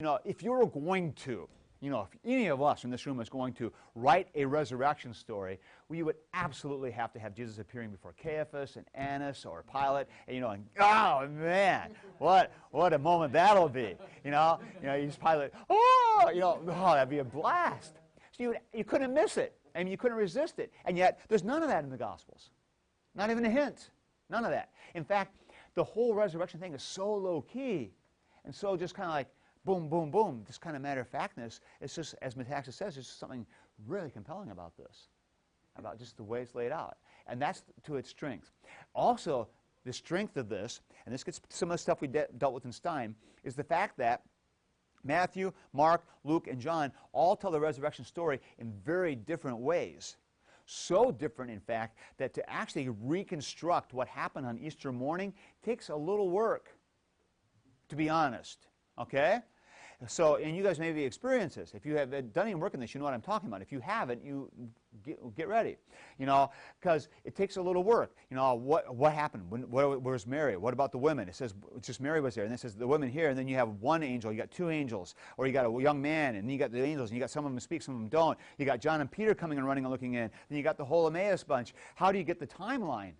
You know, if you were going to, you know, if any of us in this room is going to write a resurrection story, we would absolutely have to have Jesus appearing before Caiaphas and Annas or Pilate, and, you know, and, oh man, what a moment that'll be. You know, he's Pilate, oh, that'd be a blast. So you couldn't miss it. I mean, you couldn't resist it. And yet, there's none of that in the Gospels. Not even a hint. None of that. In fact, the whole resurrection thing is so low-key and so just kind of like boom, boom, boom, this kind of matter-of-factness. It's just, as Metaxas says, there's just something really compelling about this, about just the way it's laid out. And that's to its strength. Also, the strength of this, and this gets some of the stuff we dealt with in Stein, is the fact that Matthew, Mark, Luke, and John all tell the resurrection story in very different ways. So different, in fact, that to actually reconstruct what happened on Easter morning takes a little work, to be honest. Okay? So, and you guys maybe experience this. If you have done any work in this, you know what I'm talking about. If you haven't, you get ready. You know, because it takes a little work. You know, what happened? Where's Mary? What about the women? It says it's just Mary was there, and then it says the women here, and then you have one angel, you got two angels, or you got a young man, and then you got the angels, and you got some of them speak, some of them don't. You got John and Peter coming and running and looking in. Then you got the whole Emmaus bunch. How do you get the timeline?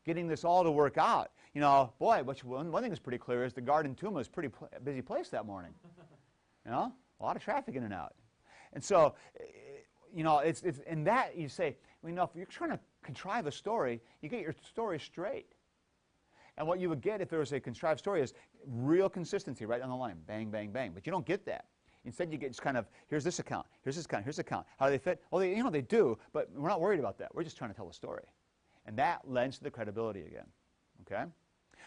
Getting this all to work out. You know, boy, one thing that's pretty clear is the Garden Tomb was a pretty busy place that morning. You know, a lot of traffic in and out. And so, you know, it's in that you say, well, you know, if you're trying to contrive a story, you get your story straight. And what you would get if there was a contrived story is real consistency right down the line. Bang, bang, bang. But you don't get that. Instead, you get just kind of, here's this account, here's this account, here's this account. How do they fit? Well, they do, but we're not worried about that. We're just trying to tell a story. And that lends to the credibility again. Okay?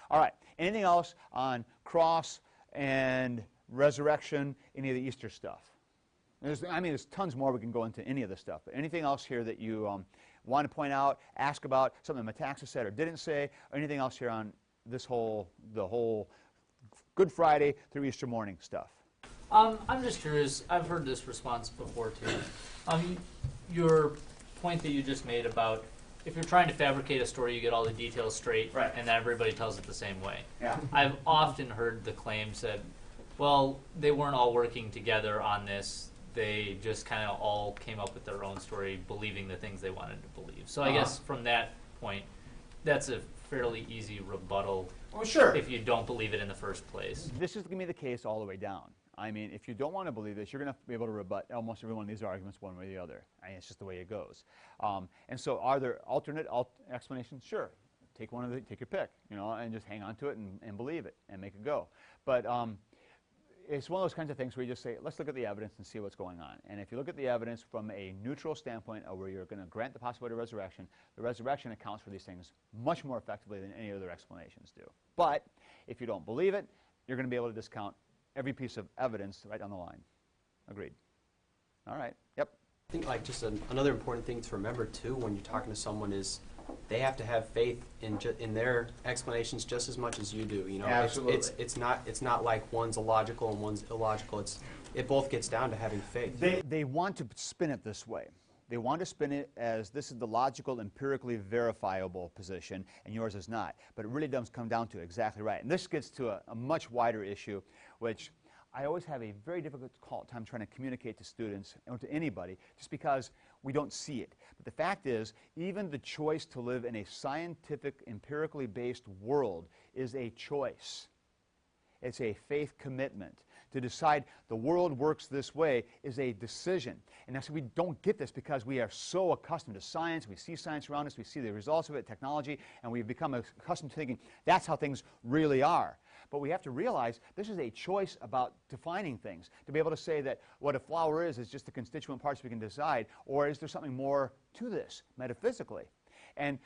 All right. Anything else on cross and resurrection, any of the Easter stuff? There's tons more we can go into any of this stuff. But anything else here that you want to point out, ask about, something Metaxas said or didn't say, or anything else here on the whole Good Friday through Easter morning stuff? I'm just curious. I've heard this response before too. Your point that you just made about if you're trying to fabricate a story, you get all the details straight, right, and then everybody tells it the same way. Yeah. I've often heard the claims that, well, they weren't all working together on this. They just kind of all came up with their own story, believing the things they wanted to believe. So I guess from that point, that's a fairly easy rebuttal. Well, sure. If you don't believe it in the first place. This is going to be the case all the way down. I mean, if you don't want to believe this, you're going to be able to rebut almost every one of these arguments one way or the other. I mean, it's just the way it goes. And so are there alternate explanations? Sure. Take your pick, you know, and just hang on to it and believe it and make it go. But it's one of those kinds of things where you just say, let's look at the evidence and see what's going on. And if you look at the evidence from a neutral standpoint of where you're going to grant the possibility of resurrection, the resurrection accounts for these things much more effectively than any other explanations do. But if you don't believe it, you're going to be able to discount every piece of evidence right down the line. Agreed. All right. Yep. I think like just another important thing to remember too when you're talking to someone is they have to have faith in their explanations just as much as you do. You know, absolutely. It's not like one's illogical and one's illogical. It both gets down to having faith. They want to spin it this way. They want to spin it as this is the logical, empirically verifiable position, and yours is not. But it really does come down to exactly right. And this gets to a much wider issue, which I always have a very difficult time trying to communicate to students or to anybody, just because we don't see it. But the fact is, even the choice to live in a scientific, empirically based world is a choice. It's a faith commitment. To decide the world works this way is a decision. And that's why we don't get this because we are so accustomed to science. We see science around us. We see the results of it, technology, and we've become accustomed to thinking that's how things really are. But we have to realize this is a choice about defining things. To be able to say that what a flower is just the constituent parts we can decide, or is there something more to this metaphysically? And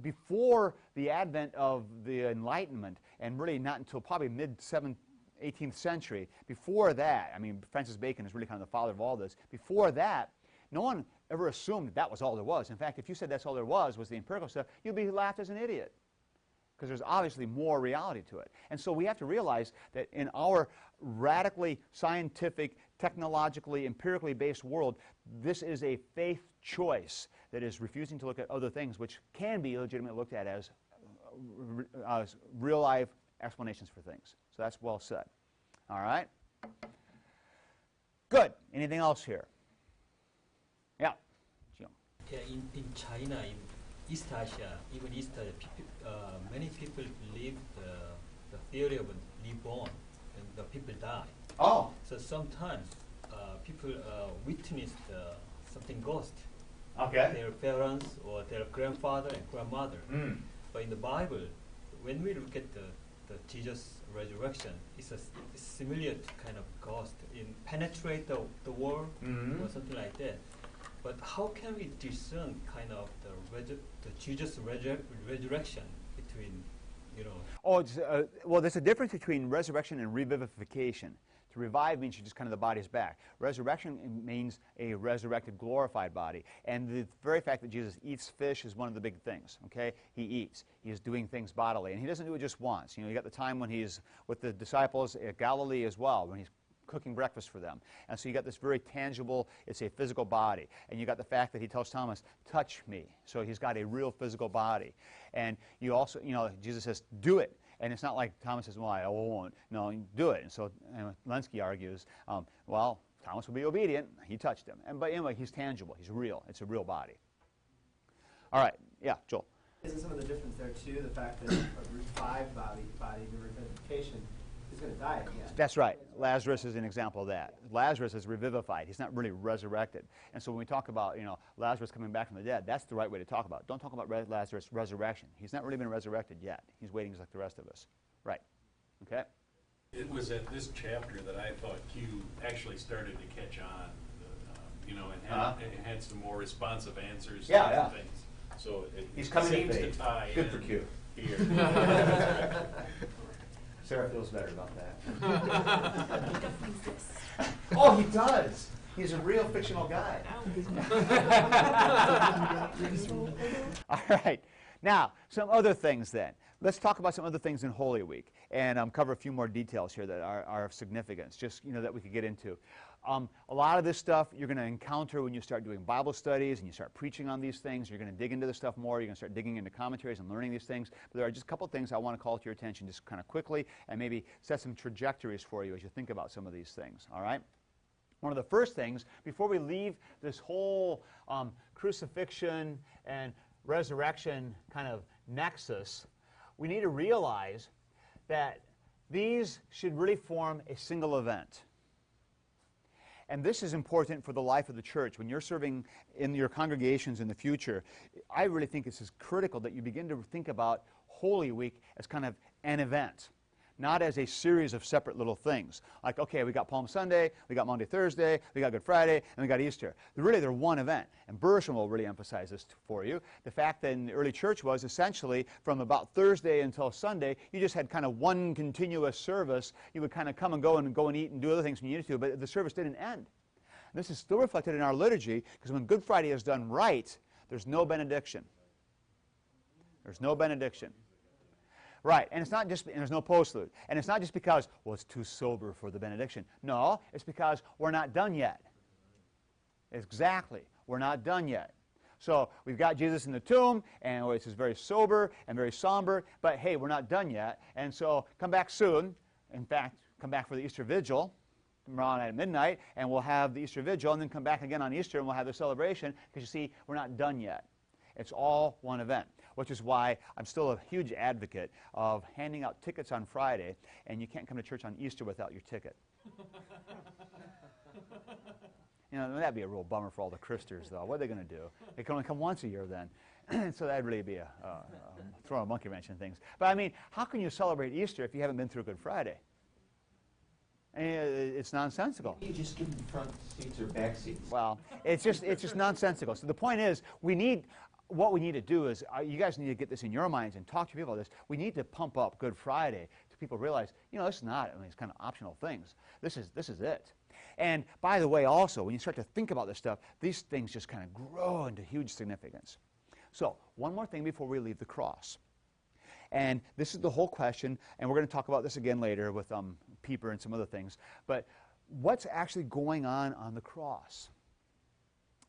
before the advent of the Enlightenment, and really not until probably mid-18th century, before that, I mean, Francis Bacon is really kind of the father of all this. Before that, no one ever assumed that was all there was. In fact, if you said that's all there was the empirical stuff, you'd be laughed as an idiot, because there's obviously more reality to it. And so we have to realize that in our radically scientific, technologically, empirically based world, this is a faith choice that is refusing to look at other things which can be legitimately looked at as real-life explanations for things. So that's well said. All right? Good. Anything else here? Yeah. Jim. Yeah, in China, in East Asia, even East Asia, many people believe the theory of a reborn, and the people die. Oh. So sometimes people witnessed something ghost, Okay. their parents or their grandfather and grandmother. Mm. But in the Bible, when we look at the Jesus resurrection, it's similar to kind of ghost, in penetrate the world or something like that. But how can we discern kind of the Jesus resurrection between, you know? Oh, well, there's a difference between resurrection and revivification. To revive means you just kind of the body's back. Resurrection means a resurrected, glorified body. And the very fact that Jesus eats fish is one of the big things, okay? He eats. He is doing things bodily. And he doesn't do it just once. You know, you got the time when he's with the disciples at Galilee as well, when he's cooking breakfast for them. And so you got this very tangible, it's a physical body. And you got the fact that he tells Thomas, touch me. So he's got a real physical body. And you also, you know, Jesus says, do it. And it's not like Thomas says, well, I won't. No, do it. And so Lenski argues, well, Thomas will be obedient. He touched him. But anyway, he's tangible. He's real. It's a real body. All right. Yeah, Joel. Isn't some of the difference there, too, the fact that a revived body, the revivification, is going to die again? That's right. Lazarus is an example of that. Lazarus is revivified. He's not really resurrected. And so when we talk about, you know, Lazarus coming back from the dead, that's the right way to talk about it. Don't talk about Lazarus' resurrection. He's not really been resurrected yet. He's waiting just like the rest of us. Right. Okay? It was at this chapter that I thought Q actually started to catch on, you know, and had some more responsive answers to things. So he's coming seems to to tie Good in for Q. Here. Sarah feels better about that. Oh, he does. He's a real fictional guy. All right. Now, some other things then. Let's talk about some other things in Holy Week and cover a few more details here that are of significance, just, you know, that we could get into. A lot of this stuff you're going to encounter when you start doing Bible studies and you start preaching on these things. You're going to dig into this stuff more. You're going to start digging into commentaries and learning these things. But there are just a couple things I want to call to your attention just kind of quickly and maybe set some trajectories for you as you think about some of these things. All right? One of the first things, before we leave this whole crucifixion and resurrection kind of nexus, we need to realize that these should really form a single event. And this is important for the life of the church. When you're serving in your congregations in the future, I really think this is critical that you begin to think about Holy Week as kind of an event, not as a series of separate little things. Like, okay, we got Palm Sunday, we got Maundy, Thursday, we got Good Friday, and we got Easter. Really, they're one event. And Bershom will really emphasize this for you. The fact that in the early church was essentially from about Thursday until Sunday, you just had kind of one continuous service. You would kind of come and go and eat and do other things when you needed to, but the service didn't end. And this is still reflected in our liturgy, because when Good Friday is done right, there's no benediction. There's no benediction. Right, and it's not just, and there's no postlude. And it's not just because, well, it's too sober for the benediction. No, it's because we're not done yet. Exactly, we're not done yet. So we've got Jesus in the tomb, and it's very sober and very somber, but hey, we're not done yet. And so come back soon. In fact, come back for the Easter Vigil tomorrow night at midnight, and we'll have the Easter Vigil, and then come back again on Easter, and we'll have the celebration, because you see, we're not done yet. It's all one event, which is why I'm still a huge advocate of handing out tickets on Friday, and you can't come to church on Easter without your ticket. You know, that'd be a real bummer for all the Christers, though. What are they going to do? They can only come once a year then. So that'd really be throwing a monkey wrench in things. But I mean, how can you celebrate Easter if you haven't been through Good Friday? It's nonsensical. You just give them front seats or back seats. Well, it's just nonsensical. So the point is, what we need to do is, you guys need to get this in your minds and talk to people about this. We need to pump up Good Friday to people realize, you know, this is not, I mean, it's kind of optional things. This is it. And by the way, also, when you start to think about this stuff, these things just kind of grow into huge significance. So, one more thing before we leave the cross. And this is the whole question, and we're going to talk about this again later with Pieper and some other things. But what's actually going on the cross?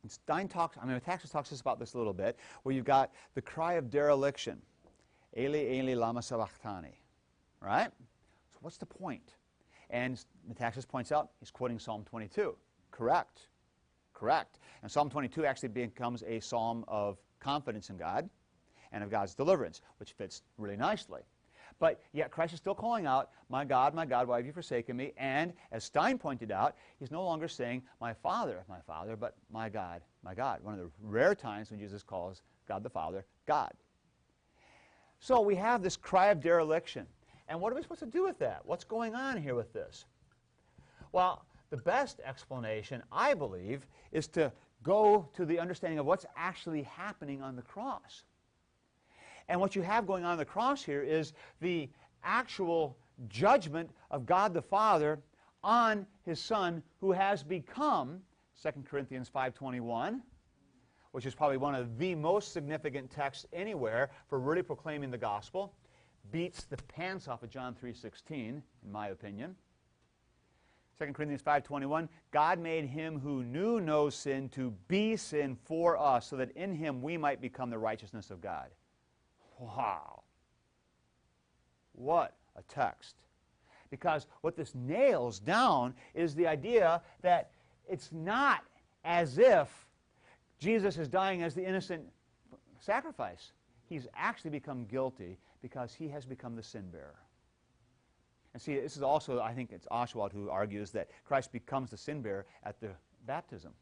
And Metaxas talks to us about this a little bit, where you've got the cry of dereliction. Eli, Eli, lama sabachthani. Right? So what's the point? And Metaxas points out, he's quoting Psalm 22. Correct. Correct. And Psalm 22 actually becomes a psalm of confidence in God and of God's deliverance, which fits really nicely. But yet Christ is still calling out, my God, why have you forsaken me? And as Stein pointed out, he's no longer saying, my Father, but my God, my God. One of the rare times when Jesus calls God the Father, God. So we have this cry of dereliction. And what are we supposed to do with that? What's going on here with this? Well, the best explanation, I believe, is to go to the understanding of what's actually happening on the cross. And what you have going on the cross here is the actual judgment of God the Father on his Son, who has become, 2 Corinthians 5:21, which is probably one of the most significant texts anywhere for really proclaiming the gospel, beats the pants off of John 3:16, in my opinion. 2 Corinthians 5:21, God made him who knew no sin to be sin for us, so that in him we might become the righteousness of God. Wow. What a text. Because what this nails down is the idea that it's not as if Jesus is dying as the innocent sacrifice. He's actually become guilty because he has become the sin bearer. And see, this is also, I think it's Oswald who argues that Christ becomes the sin bearer at the baptism.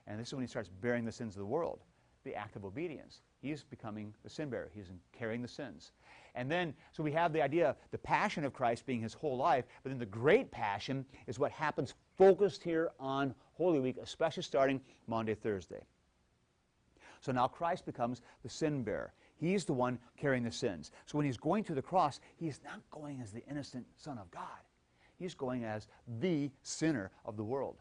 And this is when he starts bearing the sins of the world, the act of obedience. He's becoming the sin bearer. He's carrying the sins. And then, so we have the idea of the passion of Christ being his whole life, but then the great passion is what happens focused here on Holy Week, especially starting Maundy, Thursday. So now Christ becomes the sin bearer. He's the one carrying the sins. So when he's going to the cross, he's not going as the innocent Son of God. He's going as the sinner of the world,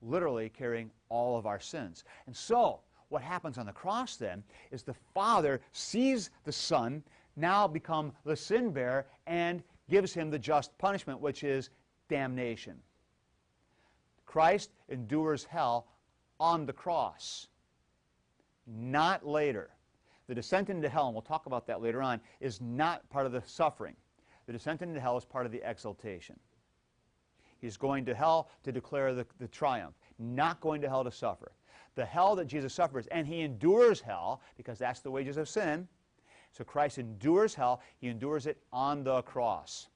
literally carrying all of our sins. And so what happens on the cross then is the Father sees the Son now become the sin bearer and gives him the just punishment, which is damnation. Christ endures hell on the cross, not later. The descent into hell, and we'll talk about that later on, is not part of the suffering. The descent into hell is part of the exaltation. He's going to hell to declare the triumph, not going to hell to suffer. The hell that Jesus suffers, and he endures hell, because that's the wages of sin. So Christ endures hell. He endures it on the cross.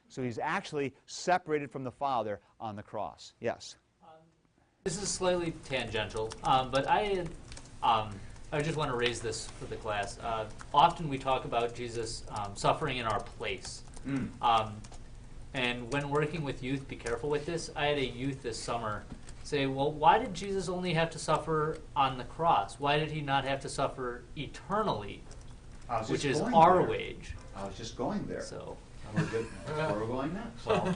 So he's actually separated from the Father on the cross. Yes? This is slightly tangential, but I just want to raise this for the class. Often we talk about Jesus suffering in our place. And when working with youth, be careful with this. I had a youth this summer say, well, why did Jesus only have to suffer on the cross? Why did he not have to suffer eternally, which is our wage? I was just going there. So we're good. Where we're going next. Well,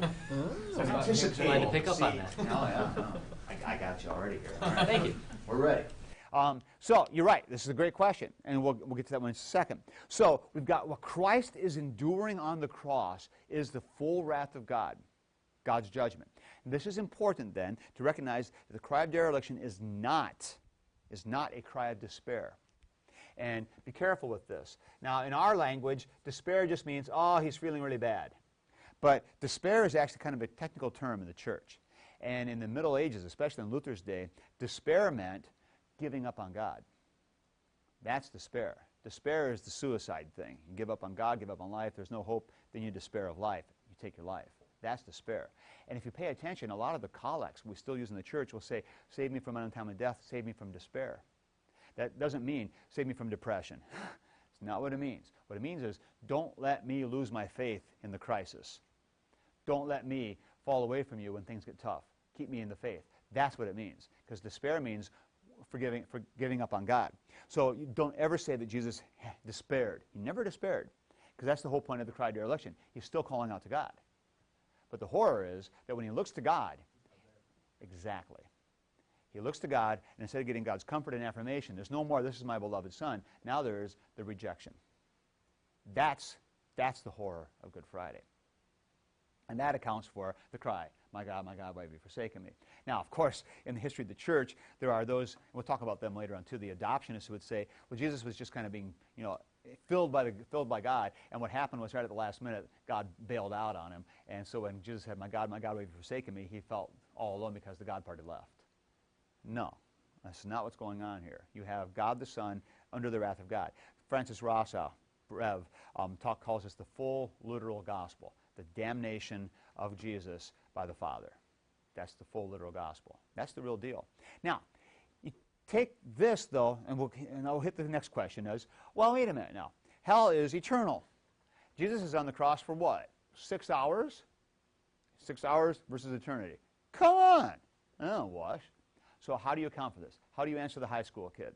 I'm anticipating. glad to pick up on that. No. I got you already here. All right. Thank you. We're ready. So you're right. This is a great question, and we'll get to that one in a second. So we've got what Christ is enduring on the cross is the full wrath of God, God's judgment. And this is important then to recognize that the cry of dereliction is not a cry of despair. And be careful with this. Now, in our language, despair just means, oh, he's feeling really bad. But despair is actually kind of a technical term in the church. And in the Middle Ages, especially in Luther's day, despair meant giving up on God. That's despair. Despair is the suicide thing. You give up on God, give up on life. There's no hope. Then you despair of life. You take your life. That's despair. And if you pay attention, a lot of the collects we still use in the church will say, save me from untimely death, save me from despair. That doesn't mean save me from depression. It's not what it means. What it means is don't let me lose my faith in the crisis. Don't let me fall away from you when things get tough. Keep me in the faith. That's what it means. Because despair means giving up on God. So you don't ever say that Jesus despaired. He never despaired. Because that's the whole point of the cry of dereliction. He's still calling out to God. But the horror is that when he looks to God, exactly. He looks to God, and instead of getting God's comfort and affirmation, there's no more, this is my beloved Son. Now there's the rejection. That's the horror of Good Friday. And that accounts for the cry, my God, why have you forsaken me? Now, of course, in the history of the church, there are those, we'll talk about them later on too, the adoptionists who would say, well, Jesus was just kind of being, filled by God, and what happened was right at the last minute, God bailed out on him. And so when Jesus said, my God, why have you forsaken me, he felt all alone because the God party left. No, that's not what's going on here. You have God the Son under the wrath of God. Francis Rossow, Rev, calls this the full literal gospel, the damnation of Jesus by the Father. That's the full literal gospel. That's the real deal. Now, you take this, though, and I'll hit the next question is, well, wait a minute now. Hell is eternal. Jesus is on the cross for what? 6 hours? 6 hours versus eternity. Come on! Oh, what? So how do you account for this? How do you answer the high school kid?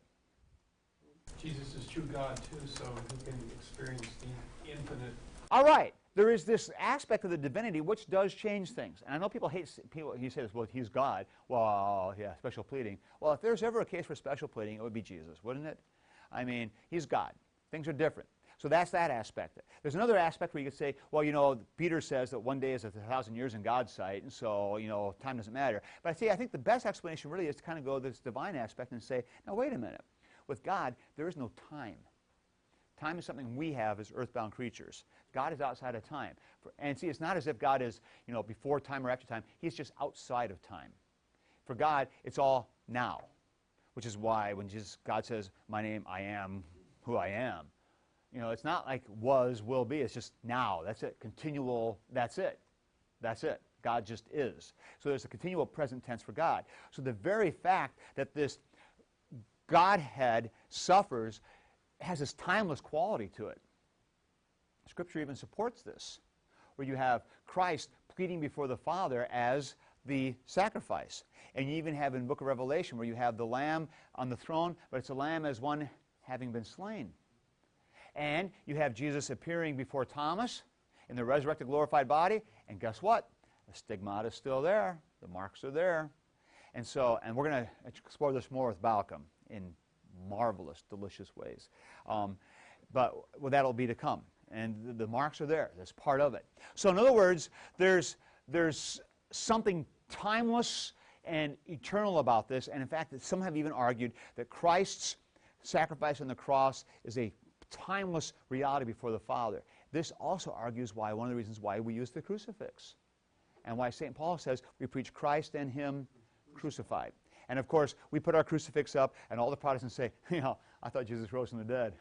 Jesus is true God, too, so he can experience the infinite. All right. There is this aspect of the divinity which does change things. And I know people hate people. He says, well, he's God. Well, yeah, special pleading. Well, if there's ever a case for special pleading, it would be Jesus, wouldn't it? I mean, he's God. Things are different. So that's that aspect. There's another aspect where you could say, well, you know, Peter says that 1 day is 1,000 years in God's sight, and so, you know, time doesn't matter. But I think the best explanation really is to kind of go this divine aspect and say, now, wait a minute. With God, there is no time. Time is something we have as earthbound creatures. God is outside of time. And see, it's not as if God is, you know, before time or after time. He's just outside of time. For God, it's all now, which is why when God says, my name, I am who I am, you know, it's not like was, will be. It's just now. That's it. Continual, that's it. That's it. God just is. So there's a continual present tense for God. So the very fact that this Godhead suffers has this timeless quality to it. Scripture even supports this, where you have Christ pleading before the Father as the sacrifice. And you even have in the book of Revelation where you have the Lamb on the throne, but it's a lamb as one having been slain. And you have Jesus appearing before Thomas in the resurrected, glorified body, and guess what? The stigmata is still there. The marks are there. And so, and we're going to explore this more with Balcom in marvelous, delicious ways. But well, that'll be to come. And the marks are there. That's part of it. So in other words, there's something timeless and eternal about this. And in fact, some have even argued that Christ's sacrifice on the cross is a timeless reality before the Father. This also argues why one of the reasons why we use the crucifix. And why St. Paul says we preach Christ and Him crucified. And of course, we put our crucifix up, and all the Protestants say, you know, I thought Jesus rose from the dead.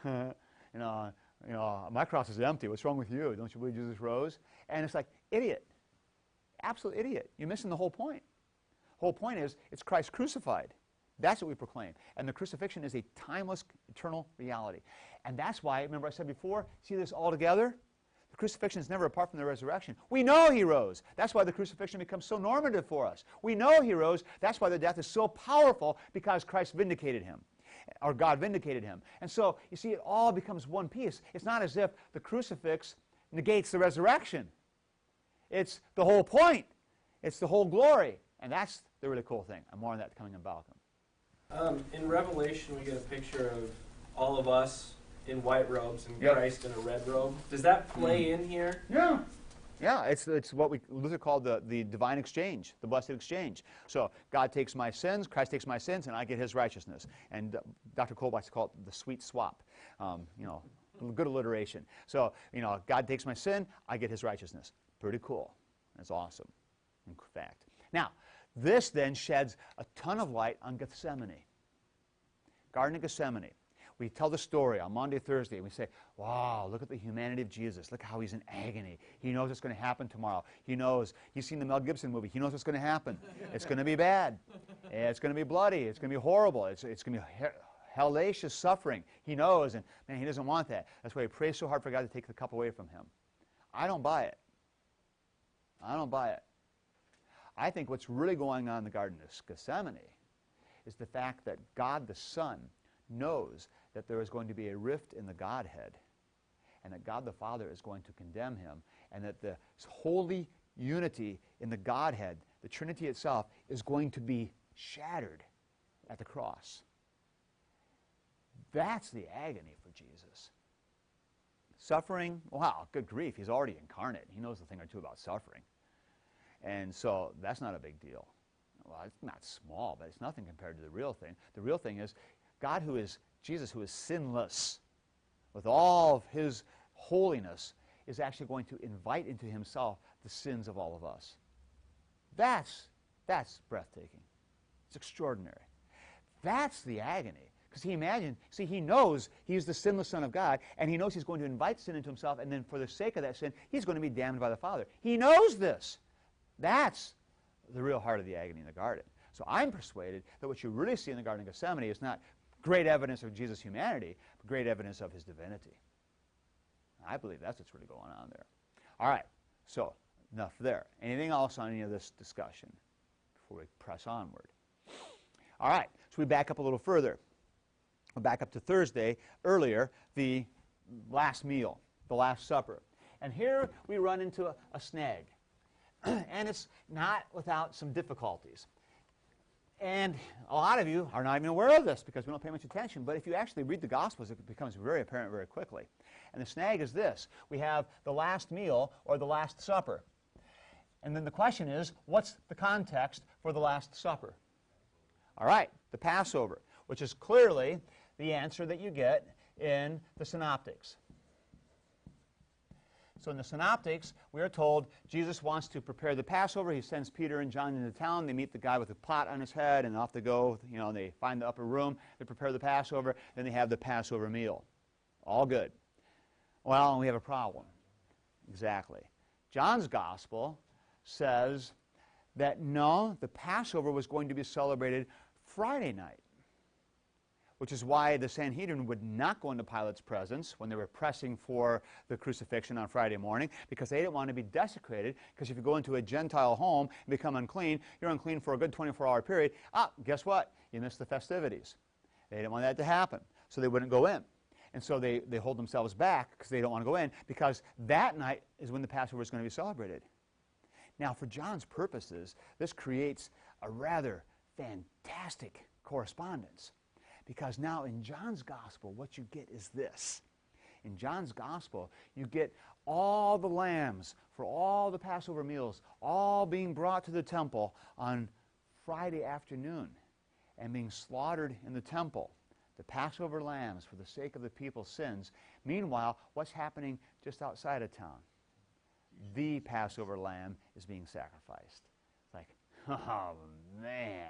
you know, my cross is empty. What's wrong with you? Don't you believe Jesus rose? And it's like, idiot. Absolute idiot. You're missing the whole point. The whole point is, it's Christ crucified. That's what we proclaim. And the crucifixion is a timeless, eternal reality. And that's why, remember I said before, see this all together? The crucifixion is never apart from the resurrection. We know He rose. That's why the crucifixion becomes so normative for us. We know He rose. That's why the death is so powerful, because Christ vindicated Him, or God vindicated Him. And so, you see, it all becomes one piece. It's not as if the crucifix negates the resurrection. It's the whole point. It's the whole glory. And that's the really cool thing. And more on that coming in Balcom. In Revelation, we get a picture of all of us in white robes and Yep. Christ in a red robe. Does that play in here? Yeah. Yeah, it's what Luther called the divine exchange, the blessed exchange. So God takes my sins, Christ takes my sins, and I get His righteousness. And Dr. Cole likes to call it the sweet swap. You know, good alliteration. So, you know, God takes my sin, I get His righteousness. Pretty cool. That's awesome, in fact. Now, this then sheds a ton of light on Gethsemane. Garden of Gethsemane. We tell the story on Monday, Thursday, and we say, wow, look at the humanity of Jesus. Look how He's in agony. He knows what's going to happen tomorrow. He knows. He's seen the Mel Gibson movie. He knows what's going to happen. It's going to be bad. It's going to be bloody. It's going to be horrible. It's going to be hellacious suffering. He knows, and man, He doesn't want that. That's why He prays so hard for God to take the cup away from Him. I don't buy it. I don't buy it. I think what's really going on in the Garden of Gethsemane is the fact that God the Son knows that there is going to be a rift in the Godhead, and that God the Father is going to condemn Him, and that the holy unity in the Godhead, the Trinity itself, is going to be shattered at the cross. That's the agony for Jesus. Suffering, wow, good grief, He's already incarnate. He knows a thing or two about suffering. And so that's not a big deal. Well, it's not small, but it's nothing compared to the real thing. The real thing is God, who is Jesus, who is sinless, with all of His holiness, is actually going to invite into Himself the sins of all of us. That's That's breathtaking. It's extraordinary. That's the agony. Because he knows he's the sinless Son of God, and he knows he's going to invite sin into himself, and then for the sake of that sin, he's going to be damned by the Father. He knows this. That's the real heart of the agony in the garden. So I'm persuaded that what you really see in the Garden of Gethsemane is not great evidence of Jesus' humanity, but great evidence of his divinity. I believe that's what's really going on there. All right, so enough there. Anything else on any of this discussion before we press onward? All right, so we back up a little further. We'll back up to Thursday, earlier, the last meal, the Last Supper. And here we run into a snag. And it's not without some difficulties. And a lot of you are not even aware of this because we don't pay much attention. But if you actually read the Gospels, it becomes very apparent very quickly. And the snag is this. We have the last meal or the Last Supper. And then the question is, what's the context for the Last Supper? All right, the Passover, which is clearly the answer that you get in the Synoptics. So in the Synoptics, we are told Jesus wants to prepare the Passover. He sends Peter and John into town. They meet the guy with a pot on his head, and off they go. You know, they find the upper room. They prepare the Passover. Then they have the Passover meal. All good. Well, we have a problem. Exactly. John's Gospel says that no, the Passover was going to be celebrated Friday night, which is why the Sanhedrin would not go into Pilate's presence when they were pressing for the crucifixion on Friday morning, because they didn't want to be desecrated, because if you go into a Gentile home and become unclean, you're unclean for a good 24-hour period. Guess what? You missed the festivities. They didn't want that to happen, so they wouldn't go in. And so they hold themselves back because they don't want to go in, because that night is when the Passover is going to be celebrated. Now, for John's purposes, this creates a rather fantastic correspondence. Because now in John's Gospel, what you get is this. In John's Gospel, you get all the lambs for all the Passover meals, all being brought to the temple on Friday afternoon and being slaughtered in the temple. The Passover lambs for the sake of the people's sins. Meanwhile, what's happening just outside of town? The Passover lamb is being sacrificed. It's like, oh man,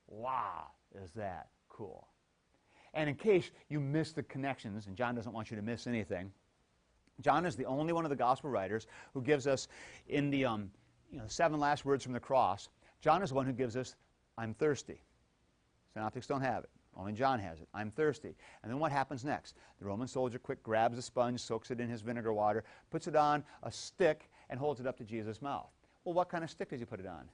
wow, is that cool. And in case you missed the connections, and John doesn't want you to miss anything, John is the only one of the gospel writers who gives us in the 7 last words from the cross, John is the one who gives us, I'm thirsty. Synoptics don't have it. Only John has it. I'm thirsty. And then what happens next? The Roman soldier quick grabs a sponge, soaks it in his vinegar water, puts it on a stick, and holds it up to Jesus' mouth. Well, what kind of stick does he put it on?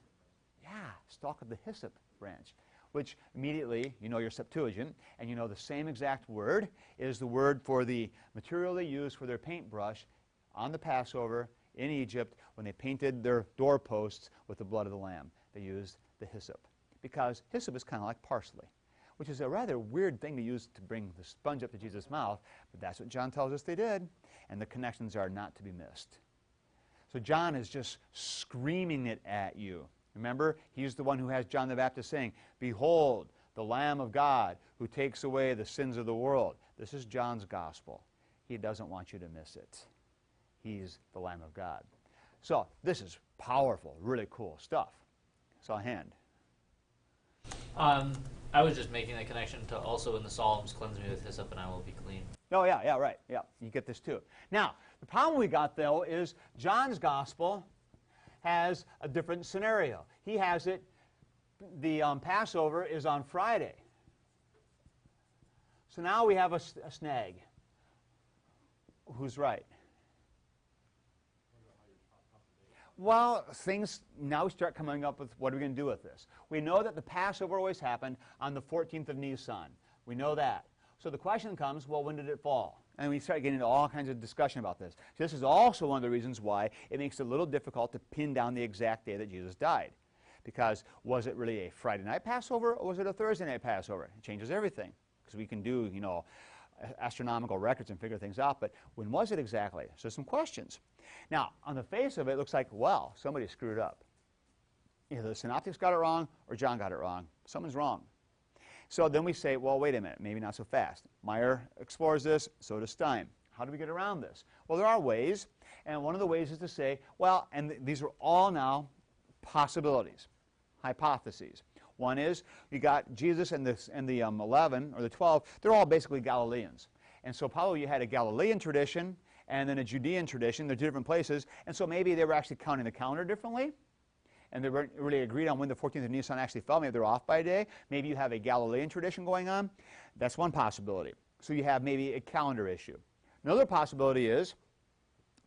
Yeah, stalk of the hyssop branch, which immediately, you know your Septuagint, and you know the same exact word is the word for the material they used for their paintbrush on the Passover in Egypt when they painted their doorposts with the blood of the lamb. They used the hyssop, because hyssop is kind of like parsley, which is a rather weird thing to use to bring the sponge up to Jesus' mouth, but that's what John tells us they did, and the connections are not to be missed. So John is just screaming it at you. Remember, he's the one who has John the Baptist saying, "Behold, the Lamb of God who takes away the sins of the world." This is John's gospel. He doesn't want you to miss it. He's the Lamb of God. So this is powerful, really cool stuff. So a hand. I was just making that connection to also in the Psalms, cleanse me with hyssop and I will be clean. Oh, yeah, right. Yeah, you get this too. Now, the problem we got, though, is John's gospel has a different scenario. He has it, the Passover is on Friday. So now we have a snag. Who's right? Well, now we start coming up with what are we going to do with this. We know that the Passover always happened on the 14th of Nisan. We know that. So the question comes, well, when did it fall? And we start getting into all kinds of discussion about this. So this is also one of the reasons why it makes it a little difficult to pin down the exact day that Jesus died. Because was it really a Friday night Passover or was it a Thursday night Passover? It changes everything. Because we can do, astronomical records and figure things out. But when was it exactly? So some questions. Now, on the face of it, it looks like, well, somebody screwed up. Either the Synoptics got it wrong or John got it wrong. Someone's wrong. So then we say, well, wait a minute, maybe not so fast. Meyer explores this, so does Stein. How do we get around this? Well, there are ways, and one of the ways is to say, well, and these are all now possibilities. hypotheses. One is you got Jesus and the 11 or the 12. They're all basically Galileans, and so probably you had a Galilean tradition and then a Judean tradition. They're two different places, and so maybe they were actually counting the calendar differently, and they weren't really agreed on when the 14th of Nisan actually fell. Maybe they're off by a day. Maybe you have a Galilean tradition going on. That's one possibility. So you have maybe a calendar issue. Another possibility is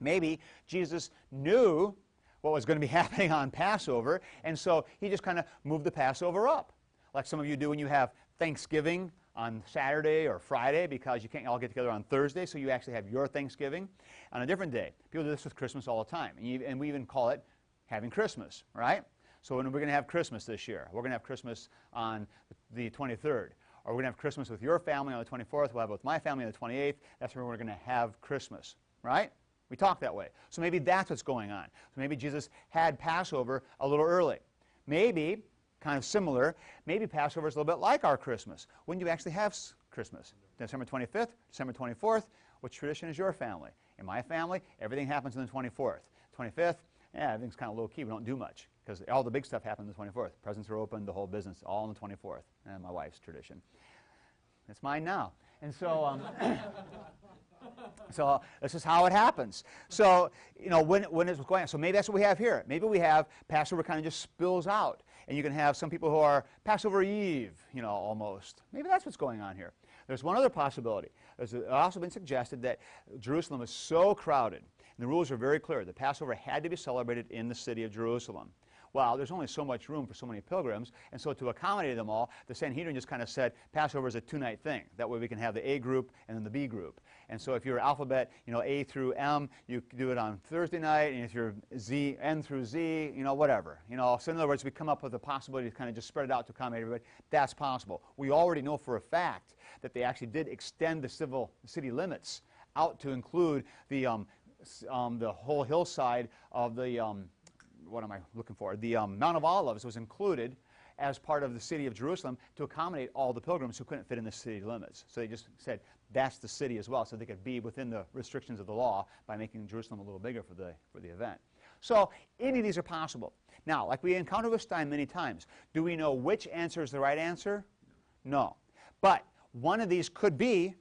maybe Jesus knew what was going to be happening on Passover, and so he just kind of moved the Passover up, like some of you do when you have Thanksgiving on Saturday or Friday because you can't all get together on Thursday, so you actually have your Thanksgiving on a different day. People do this with Christmas all the time, and we even call it having Christmas, right? So when we're going to have Christmas this year, we're going to have Christmas on the 23rd, or we're going to have Christmas with your family on the 24th, we'll have it with my family on the 28th. That's when we're going to have Christmas, right? We talk that way. So maybe that's what's going on. So maybe Jesus had Passover a little early. Maybe, kind of similar, maybe Passover is a little bit like our Christmas. When do you actually have Christmas? December 25th, December 24th? Which tradition is your family? In my family, everything happens on the 24th. 25th, yeah, everything's kind of low-key. We don't do much because all the big stuff happens on the 24th. Presents are open, the whole business, all on the 24th. And my wife's tradition. It's mine now. And so, so this is how it happens. So, you know, when it's going on. So maybe that's what we have here. Maybe we have Passover kind of just spills out. And you can have some people who are Passover Eve, you know, almost. Maybe that's what's going on here. There's one other possibility. There's also been suggested that Jerusalem is so crowded, and the rules are very clear. The Passover had to be celebrated in the city of Jerusalem. Well, there's only so much room for so many pilgrims, and so to accommodate them all, the Sanhedrin just kind of said Passover is a two-night thing. That way we can have the A group and then the B group. And so if you're alphabet, you know, A through M, you do it on Thursday night, and if you're Z, N through Z, you know, whatever. You know, so in other words, we come up with the possibility to kind of just spread it out to accommodate everybody. That's possible. We already know for a fact that they actually did extend the city limits out to include the whole hillside of the what am I looking for? The Mount of Olives was included as part of the city of Jerusalem to accommodate all the pilgrims who couldn't fit in the city limits. So they just said that's the city as well, so they could be within the restrictions of the law by making Jerusalem a little bigger for the event. So any of these are possible. Now, like we encountered with Stein many times, do we know which answer is the right answer? No. But one of these could be,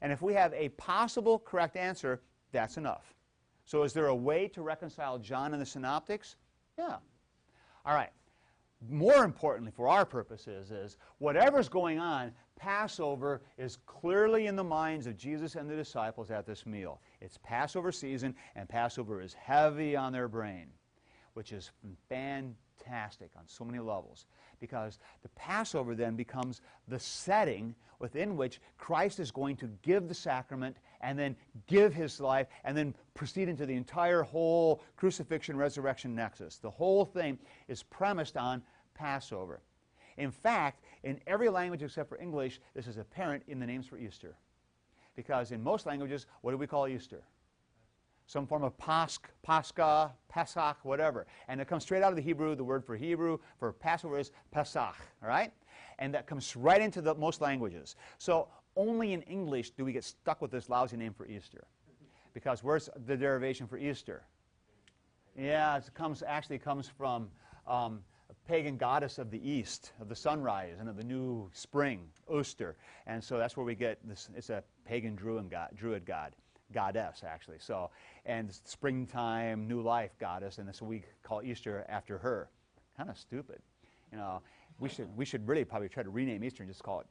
and if we have a possible correct answer, that's enough. So is there a way to reconcile John and the Synoptics? Yeah. All right. More importantly for our purposes is whatever's going on, Passover is clearly in the minds of Jesus and the disciples at this meal. It's Passover season, and Passover is heavy on their brain, which is fantastic on so many levels, because the Passover then becomes the setting within which Christ is going to give the sacrament and then give his life and then proceed into the entire whole crucifixion, resurrection nexus. The whole thing is premised on Passover. In fact, in every language except for English, this is apparent in the names for Easter. Because in most languages, what do we call Easter? Some form of Pascha, Pesach, whatever. And it comes straight out of the Hebrew. The word for Hebrew for Passover is Pesach, all right? And that comes right into most languages. So only in English do we get stuck with this lousy name for Easter. Because where's the derivation for Easter? Yeah, it actually comes from a pagan goddess of the east, of the sunrise and of the new spring, Oster. And so that's where we get this. It's a pagan druid god. Goddess, actually. So, and springtime, new life goddess, and so we call Easter after her. Kind of stupid. You know, we should really probably try to rename Easter and just call it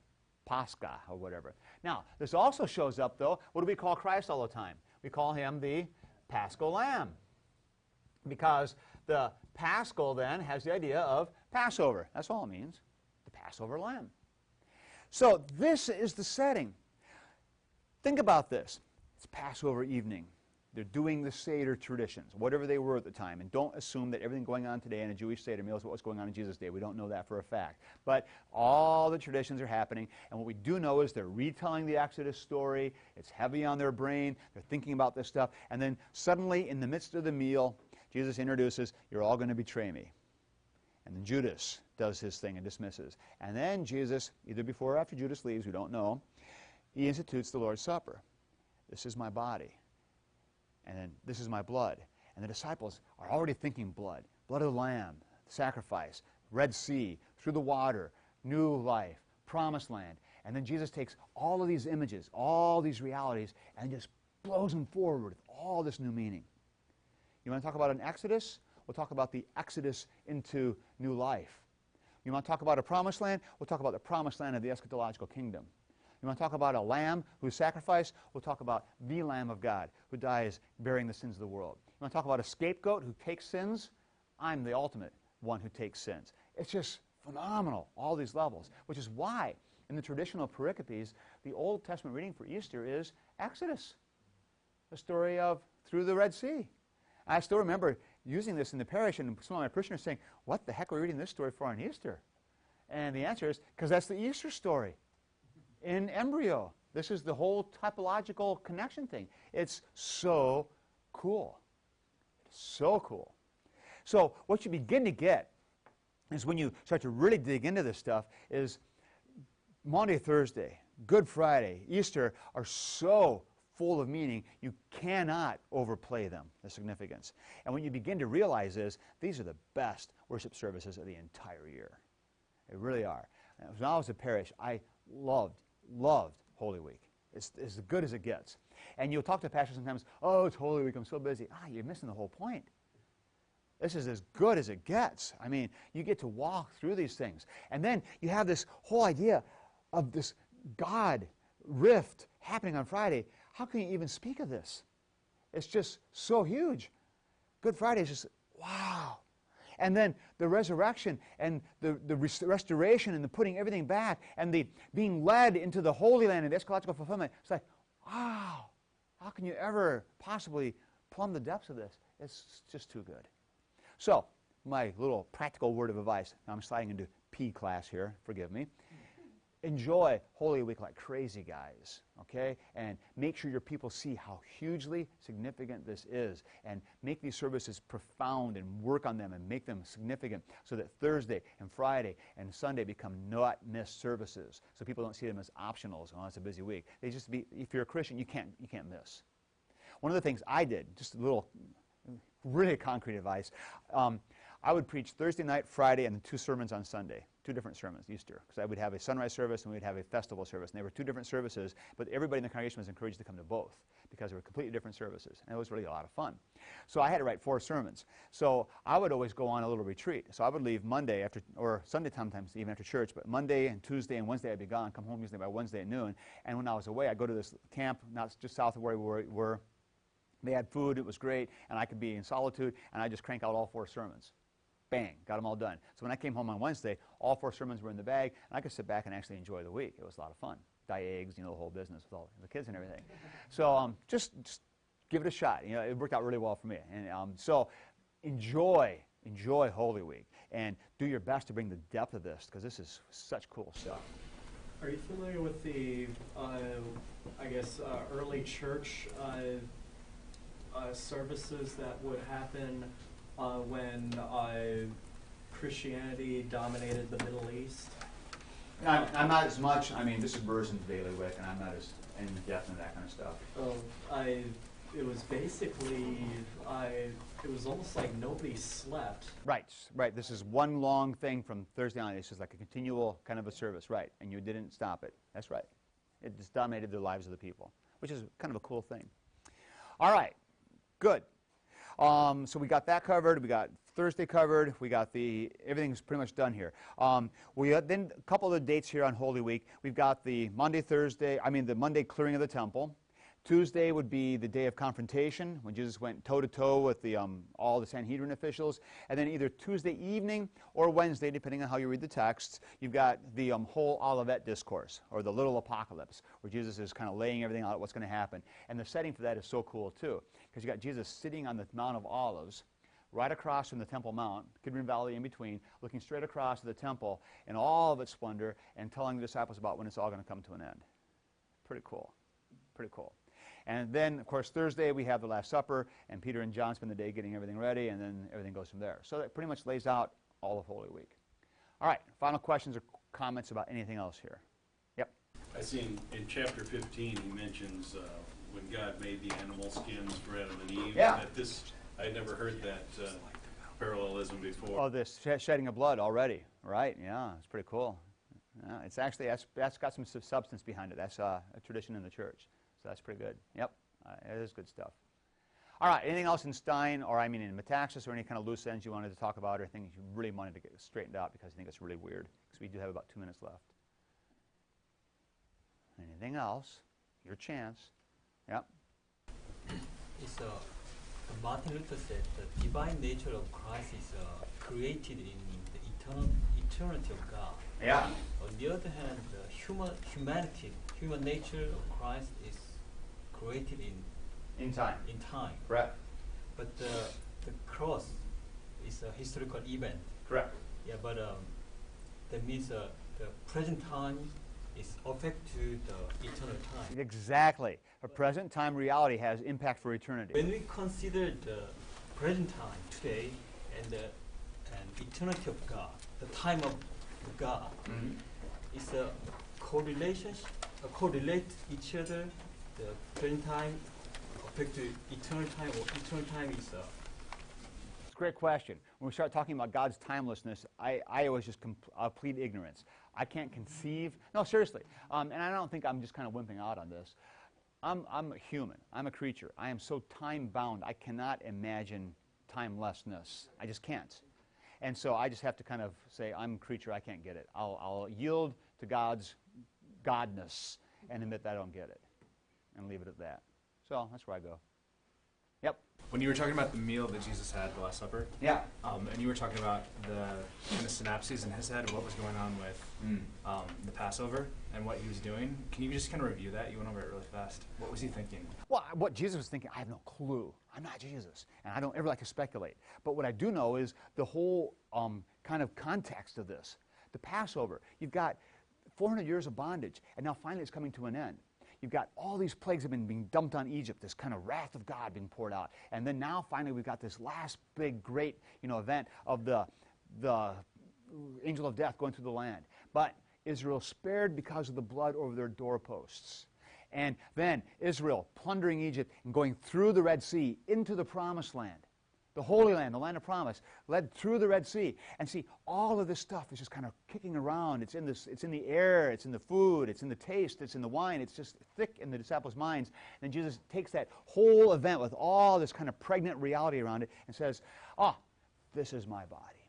Pascha or whatever. Now, this also shows up, though, what do we call Christ all the time? We call him the Paschal Lamb. Because the Paschal then has the idea of Passover. That's all it means. The Passover Lamb. So this is the setting. Think about this. It's Passover evening. They're doing the Seder traditions, whatever they were at the time. And don't assume that everything going on today in a Jewish Seder meal is what was going on in Jesus' day. We don't know that for a fact. But all the traditions are happening. And what we do know is they're retelling the Exodus story. It's heavy on their brain. They're thinking about this stuff. And then suddenly, in the midst of the meal, Jesus introduces, you're all going to betray me. And then Judas does his thing and dismisses. And then Jesus, either before or after Judas leaves, we don't know, he institutes the Lord's Supper. This is my body, and then this is my blood. And the disciples are already thinking blood of the Lamb, sacrifice, Red Sea, through the water, new life, promised land. And then Jesus takes all of these images, all these realities, and just blows them forward with all this new meaning. You want to talk about an exodus? We'll talk about the exodus into new life. You want to talk about a promised land? We'll talk about the promised land of the eschatological kingdom. You want to talk about a lamb who's sacrificed? We'll talk about the Lamb of God who dies bearing the sins of the world. You want to talk about a scapegoat who takes sins? I'm the ultimate one who takes sins. It's just phenomenal, all these levels, which is why in the traditional pericopes, the Old Testament reading for Easter is Exodus, the story of through the Red Sea. I still remember using this in the parish, and some of my parishioners saying, what the heck are we reading this story for on Easter? And the answer is, because that's the Easter story in embryo. This is the whole typological connection thing. It's so cool. It's so cool. So what you begin to get is when you start to really dig into this stuff is Maundy Thursday, Good Friday, Easter are so full of meaning, you cannot overplay them, the significance. And what you begin to realize is these are the best worship services of the entire year. They really are. And when I was at parish, I loved Holy Week. It's as good as it gets. And you'll talk to pastors sometimes, oh, it's Holy Week, I'm so busy. You're missing the whole point. This is as good as it gets. I mean, you get to walk through these things. And then you have this whole idea of this God rift happening on Friday. How can you even speak of this? It's just so huge. Good Friday is just, wow. And then the resurrection and the restoration and the putting everything back and the being led into the Holy Land and the eschatological fulfillment. It's like, wow, how can you ever possibly plumb the depths of this? It's just too good. So, my little practical word of advice. Now I'm sliding into P class here, forgive me. Enjoy Holy Week like crazy, guys, okay? And make sure your people see how hugely significant this is. And make these services profound and work on them and make them significant so that Thursday and Friday and Sunday become not missed services. So people don't see them as optionals. Oh, it's a busy week. They just be, if you're a Christian, you can't miss. One of the things I did, just a little really concrete advice, I would preach Thursday night, Friday, and 2 sermons on Sunday. 2 different sermons, Easter. Because I would have a sunrise service and we'd have a festival service. And they were 2 different services, but everybody in the congregation was encouraged to come to both because they were completely different services. And it was really a lot of fun. So I had to write 4 sermons. So I would always go on a little retreat. So I would leave Monday after, or Sunday sometimes even after church, but Monday and Tuesday and Wednesday I'd be gone, come home usually by Wednesday at noon. And when I was away, I'd go to this camp, not just south of where we were. They had food, it was great, and I could be in solitude, and I just crank out all 4 sermons. Bang, got them all done. So when I came home on Wednesday, all 4 sermons were in the bag, and I could sit back and actually enjoy the week. It was a lot of fun. Dye eggs, the whole business with all the kids and everything. So just give it a shot. It worked out really well for me. And so enjoy Holy Week, and do your best to bring the depth of this, because this is such cool stuff. Are you familiar with the, early church services that would happen when Christianity dominated the Middle East? I'm not as much. I mean, this is Burson's bailiwick, and I'm not as in depth in that kind of stuff. It was basically, it was almost like nobody slept. Right. This is one long thing from Thursday on. It's just like a continual kind of a service, right? And you didn't stop it. That's right. It just dominated the lives of the people, which is kind of a cool thing. All right. Good. So we got that covered. We got Thursday covered. We got everything's pretty much done here. We then a couple of the dates here on Holy Week. We've got the Monday clearing of the temple. Tuesday would be the day of confrontation, when Jesus went toe-to-toe with all the Sanhedrin officials. And then either Tuesday evening or Wednesday, depending on how you read the texts, you've got the whole Olivet discourse, or the little apocalypse, where Jesus is kind of laying everything out, what's going to happen. And the setting for that is so cool, too, because you've got Jesus sitting on the Mount of Olives, right across from the Temple Mount, Kidron Valley in between, looking straight across to the temple in all of its splendor, and telling the disciples about when it's all going to come to an end. Pretty cool. Pretty cool. And then, of course, Thursday we have the Last Supper, and Peter and John spend the day getting everything ready, and then everything goes from there. So that pretty much lays out all of Holy Week. All right, final questions or comments about anything else here? Yep. I see in chapter 15 he mentions when God made the animal skins for Adam and Eve. Yeah. I'd never heard that parallelism before. Oh, this shedding of blood already, right? Yeah, it's pretty cool. Yeah, it's actually, that's got some substance behind it. That's a tradition in the church. So that's pretty good. Yep, it is good stuff. All right, anything else in Stein, or I mean in Metaxas, or any kind of loose ends you wanted to talk about, or things you really wanted to get straightened out because you think it's really weird? Because we do have about 2 minutes left. Anything else? Your chance. Yep. It's Martin Luther said the divine nature of Christ is created in the eternity of God. Yeah. On the other hand, the human nature of Christ is created In time. in time. Correct. But the cross is a historical event. Correct. Yeah, but that means the present time is affect to the eternal time. Exactly. A present time reality has impact for eternity. When we consider the present time today and eternity of God, the time of God, it's a correlate each other. The present time affect to eternal time, or eternal time is It's a great question. When we start talking about God's timelessness, I always just plead ignorance. I can't conceive. No, seriously. And I don't think I'm just kind of wimping out on this. I'm a human. I'm a creature. I am so time-bound, I cannot imagine timelessness. I just can't. And so I just have to kind of say, I'm a creature, I can't get it. I'll yield to God's godness and admit that I don't get it and leave it at that. So that's where I go. Yep. When you were talking about the meal that Jesus had, the Last Supper, Yeah. and you were talking about the kind of synapses in his head of what was going on with the Passover and what he was doing, can you just kind of review that? You went over it really fast. What was he thinking? Well, what Jesus was thinking, I have no clue. I'm not Jesus, and I don't ever like to speculate. But what I do know is the whole kind of context of this. The Passover, you've got 400 years of bondage, and now finally it's coming to an end. You've got all these plagues have been being dumped on Egypt, this kind of wrath of God being poured out. And then now finally we've got this last big, great event of the angel of death going through the land. But Israel spared because of the blood over their doorposts. And then Israel plundering Egypt and going through the Red Sea into the Promised Land. The Holy Land, the land of promise, led through the Red Sea. And see, all of this stuff is just kind of kicking around. It's in the air, it's in the food, it's in the taste, it's in the wine. It's just thick in the disciples' minds. And Jesus takes that whole event with all this kind of pregnant reality around it and says, this is my body.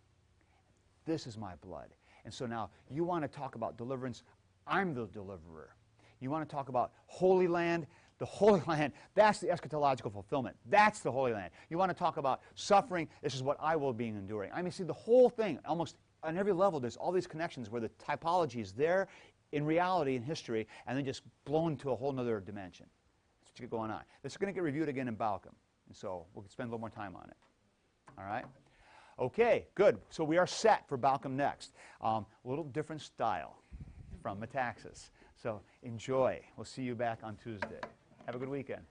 This is my blood. And so now, you want to talk about deliverance, I'm the deliverer. You want to talk about Holy Land, the Holy Land, that's the eschatological fulfillment. That's the Holy Land. You want to talk about suffering, this is what I will be enduring. I mean, see, the whole thing, almost on every level, there's all these connections where the typology is there in reality, in history, and then just blown to a whole other dimension. That's what's going on. This is going to get reviewed again in Balcom, and so we'll spend a little more time on it. All right? Okay, good. So we are set for Balcom next. A little different style from Metaxas. So enjoy. We'll see you back on Tuesday. Have a good weekend.